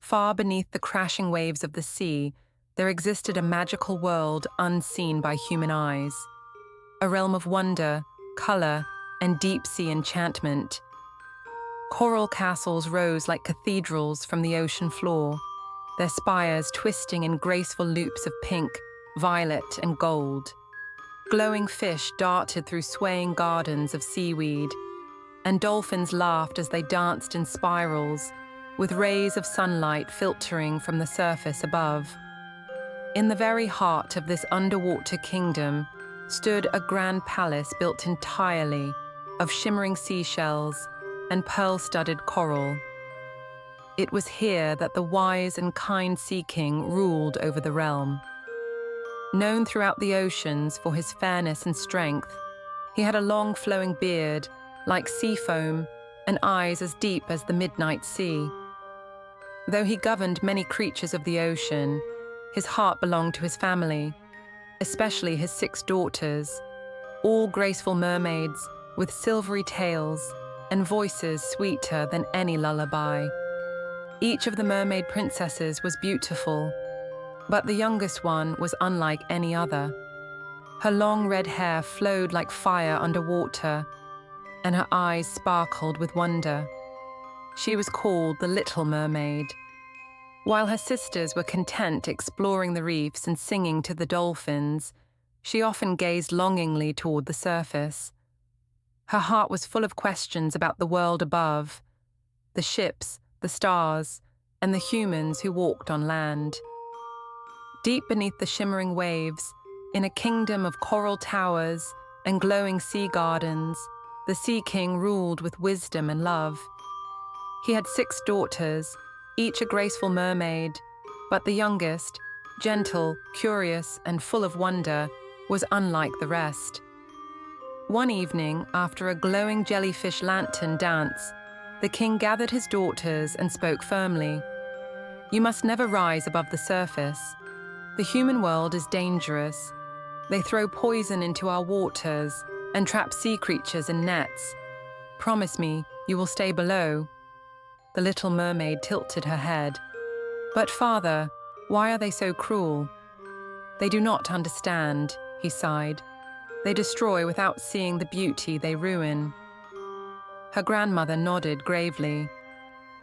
Far beneath the crashing waves of the sea, there existed a magical world unseen by human eyes. A realm of wonder, color, and deep-sea enchantment. Coral castles rose like cathedrals from the ocean floor, their spires twisting in graceful loops of pink, violet, and gold. Glowing fish darted through swaying gardens of seaweed, and dolphins laughed as they danced in spirals, with rays of sunlight filtering from the surface above. In the very heart of this underwater kingdom stood a grand palace built entirely of shimmering seashells and pearl-studded coral. It was here that the wise and kind Sea King ruled over the realm. Known throughout the oceans for his fairness and strength, he had a long flowing beard, like sea foam, and eyes as deep as the midnight sea. Though he governed many creatures of the ocean, his heart belonged to his family, especially his 6 daughters, all graceful mermaids with silvery tails and voices sweeter than any lullaby. Each of the mermaid princesses was beautiful, but the youngest one was unlike any other. Her long red hair flowed like fire underwater, and her eyes sparkled with wonder. She was called the Little Mermaid. While her sisters were content exploring the reefs and singing to the dolphins, she often gazed longingly toward the surface. Her heart was full of questions about the world above, the ships, the stars, and the humans who walked on land. Deep beneath the shimmering waves, in a kingdom of coral towers and glowing sea gardens, the Sea King ruled with wisdom and love. He had 6 daughters, each a graceful mermaid, but the youngest, gentle, curious, and full of wonder, was unlike the rest. One evening, after a glowing jellyfish lantern dance, the king gathered his daughters and spoke firmly. "You must never rise above the surface. The human world is dangerous. They throw poison into our waters and trap sea creatures in nets. Promise me you will stay below." The little mermaid tilted her head. "But father, why are they so cruel?" "They do not understand," he sighed. "They destroy without seeing the beauty they ruin." Her grandmother nodded gravely.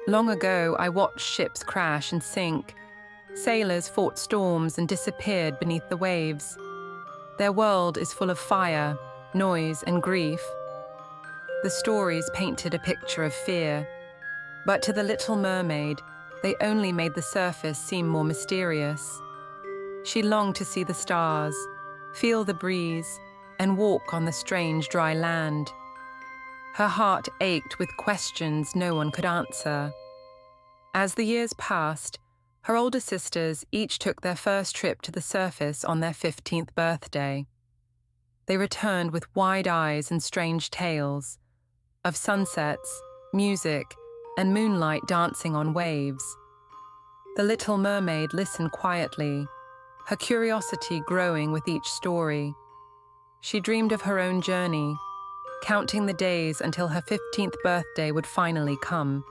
"Long ago, I watched ships crash and sink. Sailors fought storms and disappeared beneath the waves. Their world is full of fire, noise, and grief." The stories painted a picture of fear, but to the Little Mermaid, they only made the surface seem more mysterious. She longed to see the stars, feel the breeze, and walk on the strange dry land. Her heart ached with questions no one could answer. As the years passed, her older sisters each took their first trip to the surface on their 15th birthday. They returned with wide eyes and strange tales of sunsets, music, and moonlight dancing on waves. The Little Mermaid listened quietly, her curiosity growing with each story. She dreamed of her own journey, counting the days until her 15th birthday would finally come.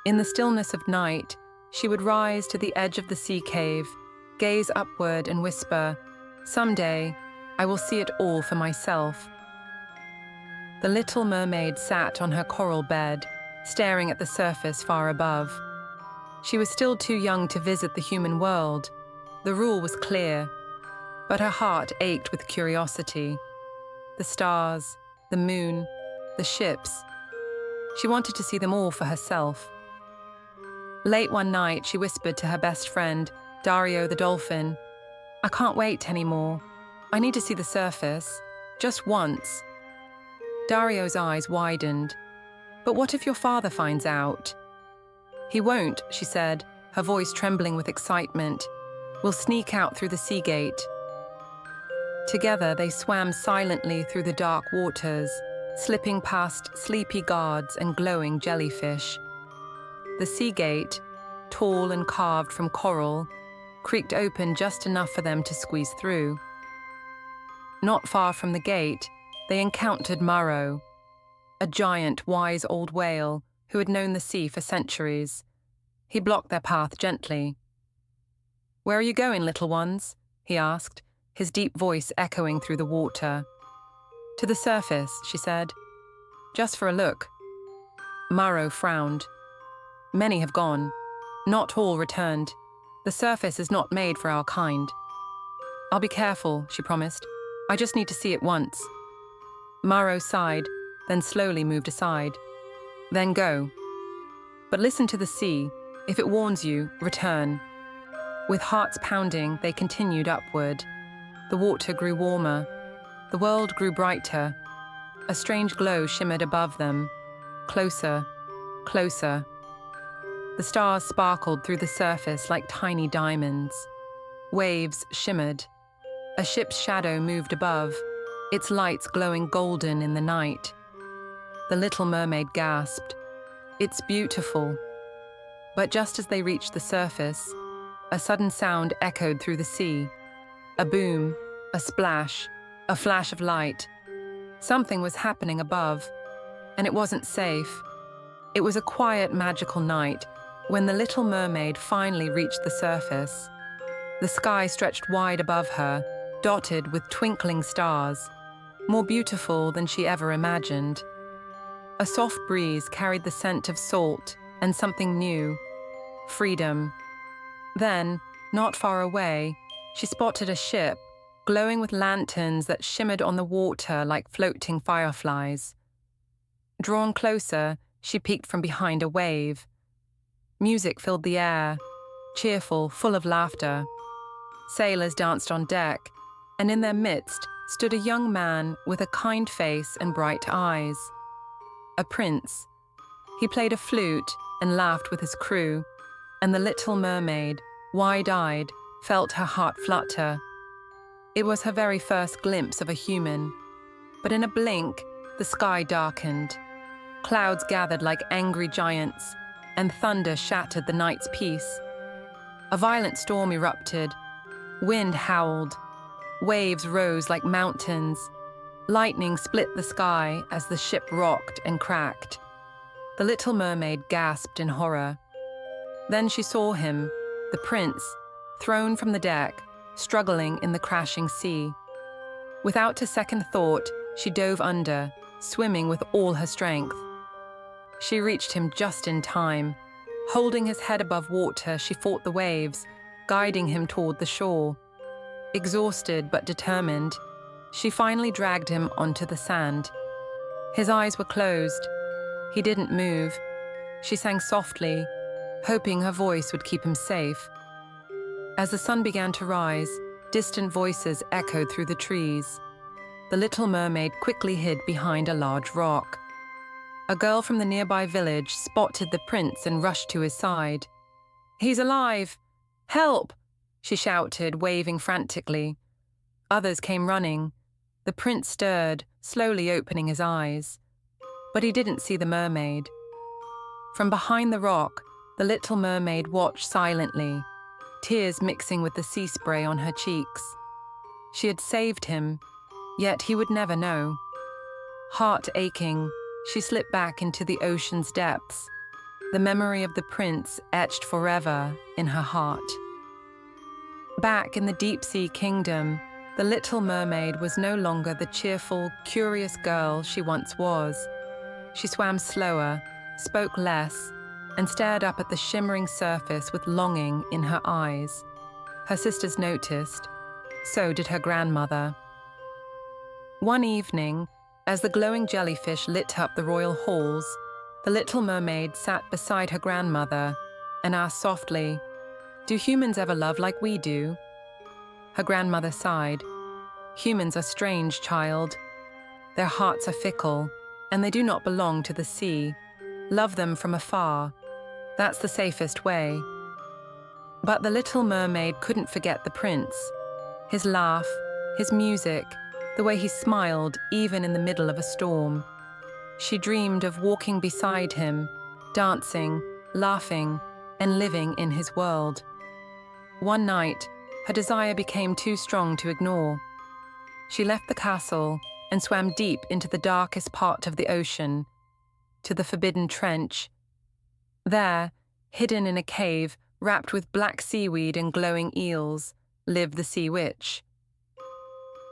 In the stillness of night, she would rise to the edge of the sea cave, gaze upward and whisper, "Someday, I will see it all for myself." The Little Mermaid sat on her coral bed, staring at the surface far above. She was still too young to visit the human world. The rule was clear, but her heart ached with curiosity. The stars, the moon, the ships. She wanted to see them all for herself. Late one night, she whispered to her best friend, Dario the dolphin, "I can't wait anymore. I need to see the surface, just once." Dario's eyes widened. "But what if your father finds out?" "He won't," she said, her voice trembling with excitement. "We'll sneak out through the sea gate." Together, they swam silently through the dark waters, slipping past sleepy guards and glowing jellyfish. The sea gate, tall and carved from coral, creaked open just enough for them to squeeze through. Not far from the gate, they encountered Maro, a giant, wise old whale who had known the sea for centuries. He blocked their path gently. "Where are you going, little ones?" he asked, his deep voice echoing through the water. "To the surface," she said. "Just for a look." Maro frowned. "Many have gone. Not all returned. The surface is not made for our kind." "I'll be careful," she promised. "I just need to see it once." Maro sighed, then slowly moved aside. "Then go. But listen to the sea. If it warns you, return." With hearts pounding, they continued upward. The water grew warmer. The world grew brighter. A strange glow shimmered above them. Closer, closer. The stars sparkled through the surface like tiny diamonds. Waves shimmered. A ship's shadow moved above, its lights glowing golden in the night. The Little Mermaid gasped. "It's beautiful." But just as they reached the surface, a sudden sound echoed through the sea. A boom, a splash, a flash of light. Something was happening above, and it wasn't safe. It was a quiet, magical night when the Little Mermaid finally reached the surface. The sky stretched wide above her, dotted with twinkling stars, more beautiful than she ever imagined. A soft breeze carried the scent of salt and something new, freedom. Then, not far away, she spotted a ship, glowing with lanterns that shimmered on the water like floating fireflies. Drawn closer, she peeked from behind a wave. Music filled the air, cheerful, full of laughter. Sailors danced on deck, and in their midst stood a young man with a kind face and bright eyes. A prince. He played a flute and laughed with his crew, and the Little Mermaid, wide-eyed, felt her heart flutter. It was her very first glimpse of a human, but in a blink, the sky darkened. Clouds gathered like angry giants, and thunder shattered the night's peace. A violent storm erupted. Wind howled. Waves rose like mountains. Lightning split the sky as the ship rocked and cracked. The Little Mermaid gasped in horror. Then she saw him, the prince, thrown from the deck, struggling in the crashing sea. Without a second thought, she dove under, swimming with all her strength. She reached him just in time. Holding his head above water, she fought the waves, guiding him toward the shore. Exhausted but determined, she finally dragged him onto the sand. His eyes were closed. He didn't move. She sang softly, hoping her voice would keep him safe. As the sun began to rise, distant voices echoed through the trees. The Little Mermaid quickly hid behind a large rock. A girl from the nearby village spotted the prince and rushed to his side. "He's alive! Help!" she shouted, waving frantically. Others came running. The prince stirred, slowly opening his eyes. But he didn't see the mermaid. From behind the rock, the Little Mermaid watched silently, tears mixing with the sea spray on her cheeks. She had saved him, yet he would never know. Heart aching, she slipped back into the ocean's depths, the memory of the prince etched forever in her heart. Back in the deep-sea kingdom, the Little Mermaid was no longer the cheerful, curious girl she once was. She swam slower, spoke less, and stared up at the shimmering surface with longing in her eyes. Her sisters noticed. So did her grandmother. One evening, as the glowing jellyfish lit up the royal halls, the Little Mermaid sat beside her grandmother and asked softly, "Do humans ever love like we do?" Her grandmother sighed. "Humans are strange, child. Their hearts are fickle, and they do not belong to the sea. Love them from afar. That's the safest way." But the Little Mermaid couldn't forget the prince. His laugh, his music, the way he smiled even in the middle of a storm. She dreamed of walking beside him, dancing, laughing, and living in his world. One night, her desire became too strong to ignore. She left the castle and swam deep into the darkest part of the ocean, to the forbidden trench. There, Hidden in a cave, wrapped with black seaweed and glowing eels, lived the sea witch.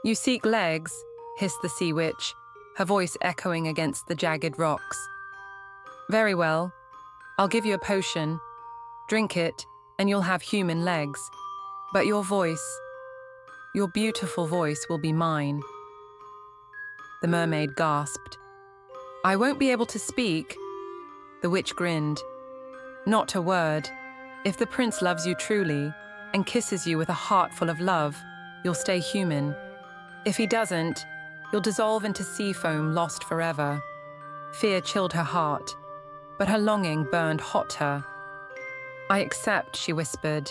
"You seek legs," hissed the sea witch, her voice echoing against the jagged rocks. "Very well. I'll give you a potion. Drink it, and you'll have human legs. But your beautiful voice will be mine." The mermaid gasped. "I won't be able to speak." The witch grinned. "Not a word. If the prince loves you truly and kisses you with a heart full of love, you'll stay human. If he doesn't, you'll dissolve into sea foam, lost forever." Fear chilled her heart, but her longing burned hotter. "I accept," she whispered.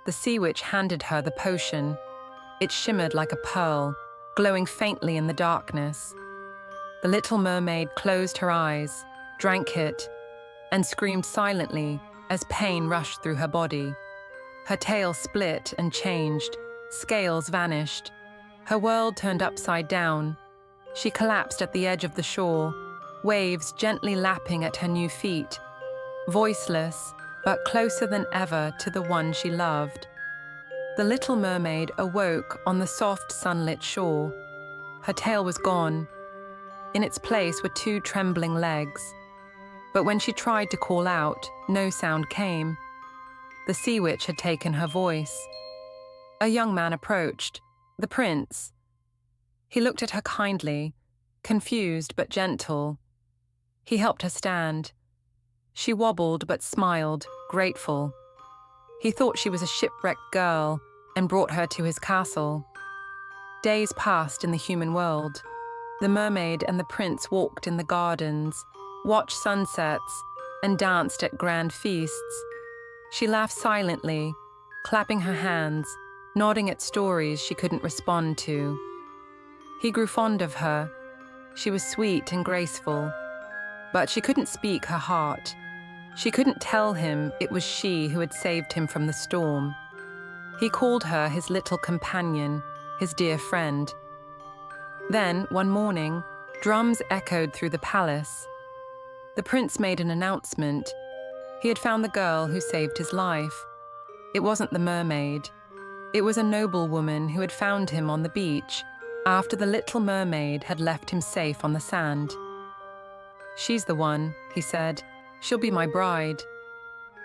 The sea witch handed her the potion. It shimmered like a pearl, glowing faintly in the darkness. The little mermaid closed her eyes, drank it, and screamed silently as pain rushed through her body. Her tail split and changed, scales vanished. Her world turned upside down. She collapsed at the edge of the shore, waves gently lapping at her new feet, voiceless, but closer than ever to the one she loved. The little mermaid awoke on the soft sunlit shore. Her tail was gone. In its place were 2 trembling legs. But when she tried to call out, no sound came. The sea witch had taken her voice. A young man approached, the prince. He looked at her kindly, confused but gentle. He helped her stand. She wobbled but smiled, grateful. He thought she was a shipwrecked girl and brought her to his castle. Days passed in the human world. The mermaid and the prince walked in the gardens, watched sunsets, and danced at grand feasts. She laughed silently, clapping her hands, nodding at stories she couldn't respond to. He grew fond of her. She was sweet and graceful. But she couldn't speak her heart. She couldn't tell him it was she who had saved him from the storm. He called her his little companion, his dear friend. Then, one morning, drums echoed through the palace. The prince made an announcement. He had found the girl who saved his life. It wasn't the mermaid. It was a noblewoman who had found him on the beach after the little mermaid had left him safe on the sand. "She's the one," he said. "She'll be my bride."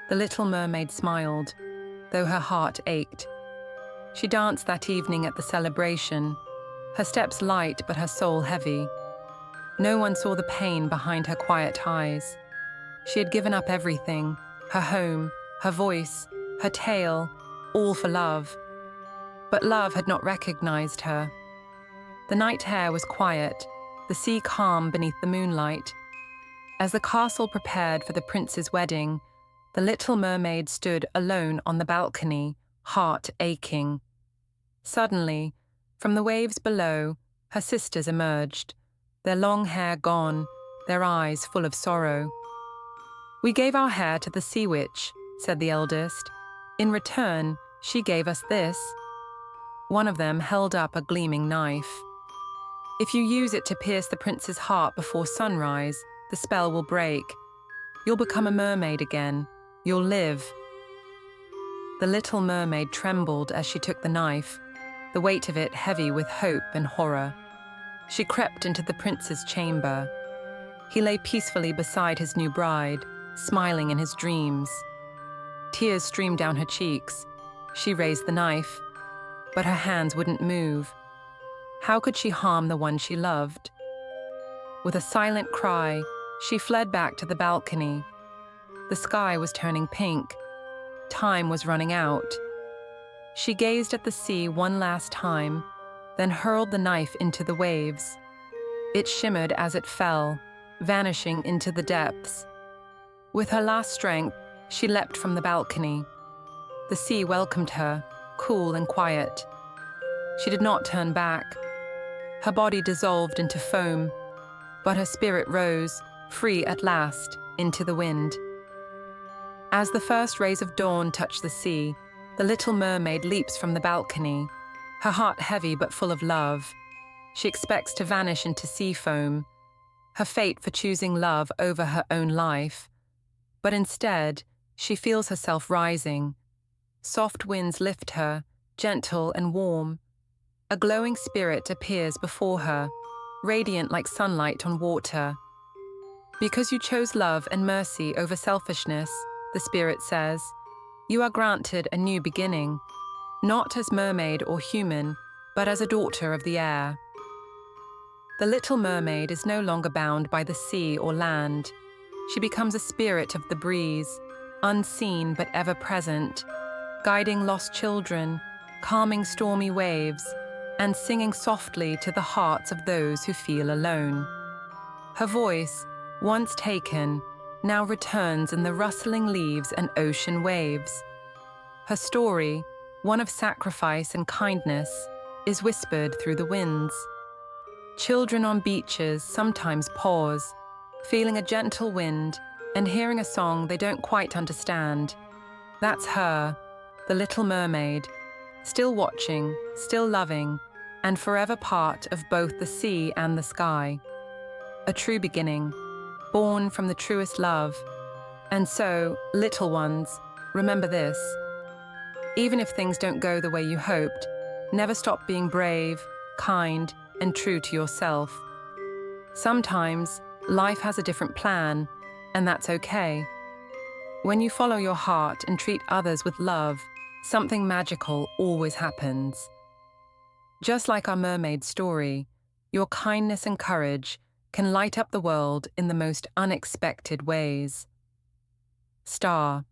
The little mermaid smiled, though her heart ached. She danced that evening at the celebration, her steps light but her soul heavy. No one saw the pain behind her quiet eyes. She had given up everything, her home, her voice, her tail, all for love. But love had not recognized her. The night air was quiet, the sea calm beneath the moonlight. As the castle prepared for the prince's wedding, the little mermaid stood alone on the balcony, heart aching. Suddenly, from the waves below, her sisters emerged, their long hair gone, their eyes full of sorrow. "We gave our hair to the sea witch," said the eldest. "In return, she gave us this." One of them held up a gleaming knife. "If you use it to pierce the prince's heart before sunrise, the spell will break. You'll become a mermaid again. You'll live." The little mermaid trembled as she took the knife, the weight of it heavy with hope and horror. She crept into the prince's chamber. He lay peacefully beside his new bride, smiling in his dreams. Tears streamed down her cheeks. She raised the knife, but her hands wouldn't move. How could she harm the one she loved? With a silent cry, she fled back to the balcony. The sky was turning pink. Time was running out. She gazed at the sea one last time, then hurled the knife into the waves. It shimmered as it fell, vanishing into the depths. With her last strength, she leapt from the balcony. The sea welcomed her, cool and quiet. She did not turn back. Her body dissolved into foam, but her spirit rose, free at last, into the wind. As the first rays of dawn touch the sea, the little mermaid leaps from the balcony, her heart heavy but full of love. She expects to vanish into sea foam, her fate for choosing love over her own life. but instead, she feels herself rising. Soft winds lift her, gentle and warm. A glowing spirit appears before her, radiant like sunlight on water. Because you chose love and mercy over selfishness, the spirit says, you are granted a new beginning, not as mermaid or human, but as a daughter of the air. The Little Mermaid is no longer bound by the sea or land. She becomes a spirit of the breeze, unseen but ever present, guiding lost children, calming stormy waves, and singing softly to the hearts of those who feel alone. Her voice, once taken, now returns in the rustling leaves and ocean waves. Her story, one of sacrifice and kindness, is whispered through the winds. Children on beaches sometimes pause, feeling a gentle wind and hearing a song they don't quite understand. That's her, the Little Mermaid, still watching, still loving, and forever part of both the sea and the sky. A true beginning, born from the truest love. And so, little ones, remember this. Even if things don't go the way you hoped, never stop being brave, kind, and true to yourself. Sometimes, life has a different plan, and that's okay. When you follow your heart and treat others with love, something magical always happens. Just like our mermaid story, your kindness and courage can light up the world in the most unexpected ways. Star.